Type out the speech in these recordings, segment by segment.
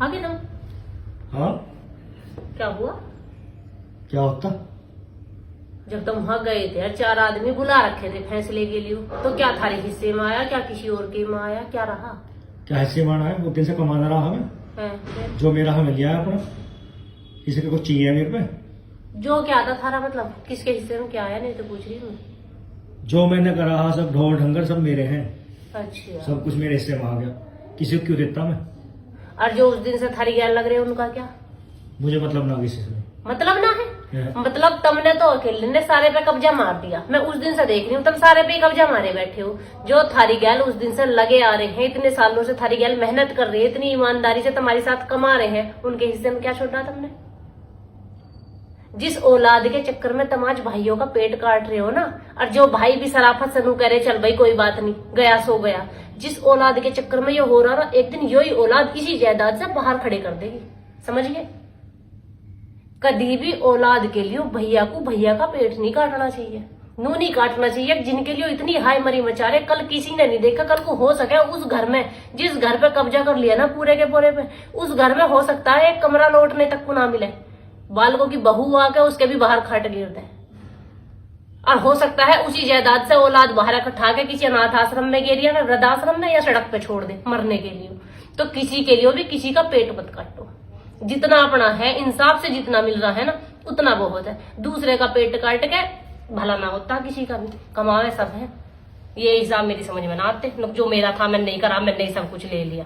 आगे तुम। हाँ, क्या हुआ? क्या होता? जब तुम वहां गए थे 4 आदमी बुला रखे थे फैसले के लिए, तो क्या थारे हिस्से में आया, क्या किसी और के में आया, क्या रहा? क्या हिस्से माना है? वो दिन से कमाना रहा हमें, है जो मेरा हमें लिया है अपना। किसी को कुछ चाहिए मेरे पे? जो क्या था थारा, मतलब किसके हिस्से में क्या आया, नहीं तो पूछ रही हूँ। जो मैंने करा सब ढोल ढंगर सब मेरे हैं, अच्छा, सब कुछ मेरे हिस्से में आ गया। किसी को क्यों देता मैं? और जो उस दिन से थारी गैर लग रहे हैं उनका क्या मुझे मतलब ना किसी से। मतलब ना है? है। मतलब तुमने तो अकेले ने सारे पे कब्जा मार दिया। मैं उस दिन से देख रही हूँ तुम सारे पे ही कब्जा मारे बैठे हो। जो थारी गैल उस दिन से लगे आ रहे हैं, इतने सालों से थारी गैल मेहनत कर रही है, इतनी ईमानदारी से तुम्हारे साथ कमा रहे हैं, उनके हिस्से में क्या छोड़ा तुमने? जिस औलाद के चक्कर में तुम आज भाइयों का पेट काट रहे हो ना, और जो भाई भी सराफत से नू कह रहे चल भाई कोई बात नहीं, गया सो गया, जिस औलाद के चक्कर में ये हो रहा ना, एक दिन यही औलाद इसी जायदाद से बाहर खड़े कर देगी। समझ गए? कभी भी औलाद के लिए भैया को भैया का पेट नहीं काटना चाहिए, नू नहीं काटना चाहिए। जिनके लिए इतनी हाय मरी मचा रहे, कल किसी ने नहीं देखा, कल को हो सके उस घर में, जिस घर पे कब्जा कर लिया ना पूरे के पूरे पे, उस घर में हो सकता है एक कमरा लौटने तक को ना मिले, बालकों की बहू आके उसके भी बाहर खाट गिर दे, और हो सकता है उसी जायदाद से औलाद बाहर इकट्ठा के किसी अनाथ आश्रम में गिर या वृद्धाश्रम में या सड़क पे छोड़ दे मरने के लिए। तो किसी के लिए भी किसी का पेट मत काटो। जितना अपना है, इंसाफ से जितना मिल रहा है ना, उतना बहुत है। दूसरे का पेट काट के भला ना होता किसी का भी, कमावे सब है। ये हिसाब मेरी समझ में ना आते। जो मेरा था मैंने नहीं करा, मैंने ही सब कुछ ले लिया।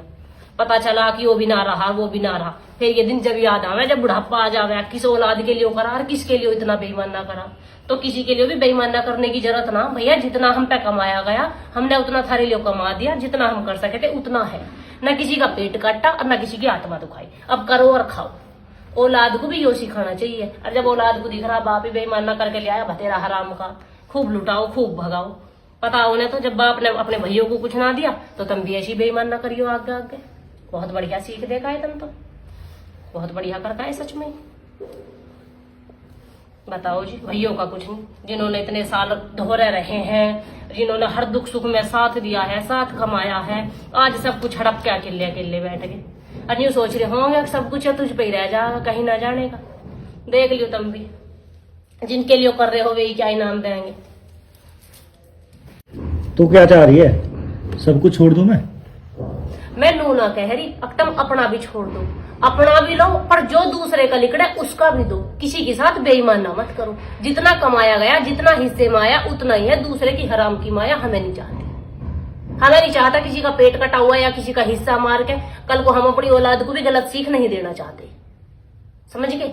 पता चला कि वो भी ना रहा, वो भी ना रहा। फिर ये दिन जब याद आवे, जब बुढ़ापा आ जावे, किस औलाद के लिए करा और किसके लिए इतना बेईमान ना करा। तो किसी के लिए भी बेईमान ना करने की जरूरत ना भैया। जितना हम पे कमाया गया हमने उतना थारे लिए कमा दिया, जितना हम कर सके थे उतना है। न किसी का पेट काटा और न किसी की आत्मा दुखाई। अब करो और खाओ। औलाद को भी यो सिखाना चाहिए। और जब औलाद को दिख रहा बाप ही बेईमान ना करके ले आया भतेरा हराम का, खूब लुटाओ खूब भगाओ। पता उन्हें तो जब बाप ने अपने भैयों को कुछ ना दिया तो तुम भी ऐसी बेईमान ना करियो आगे आगे। बहुत बढ़िया सीख देखा है तुम तो, बहुत बढ़िया करता है सच में। बताओ जी, भैयों का कुछ नहीं, जिन्होंने इतने साल दोहरे रहे हैं, जिन्होंने हर दुख सुख में साथ दिया है, साथ कमाया है, आज सब कुछ हड़प के अकेले अकेले बैठ गए। और यूं सोच रहे होंगे सब कुछ तुझ पे ही रह जाएगा, कहीं ना जाने का। देख लियो तुम भी, जिनके लिए कर रहे हो वे क्या इनाम देंगे। तू क्या चाह रही है? सब कुछ छोड़ दूं मैं नू ना कह रही, अब तुम अपना भी छोड़ दो। अपना भी लो, पर जो दूसरे का लिखड़ा है उसका भी दो। किसी के साथ बेईमान ना मत करो। जितना कमाया गया, जितना हिस्से में आया उतना ही है। दूसरे की हराम की माया हमें नहीं चाहती। हमें नहीं चाहता किसी का पेट कटा हुआ या किसी का हिस्सा मार के कल को हम अपनी औलाद को भी गलत सीख नहीं देना चाहते। समझ गए?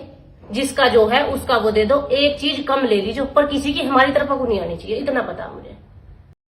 जिसका जो है उसका वो दे दो। एक चीज कम ले लीजिए, पर किसी की हमारी तरफ को नहीं आनी चाहिए, इतना पता मुझे।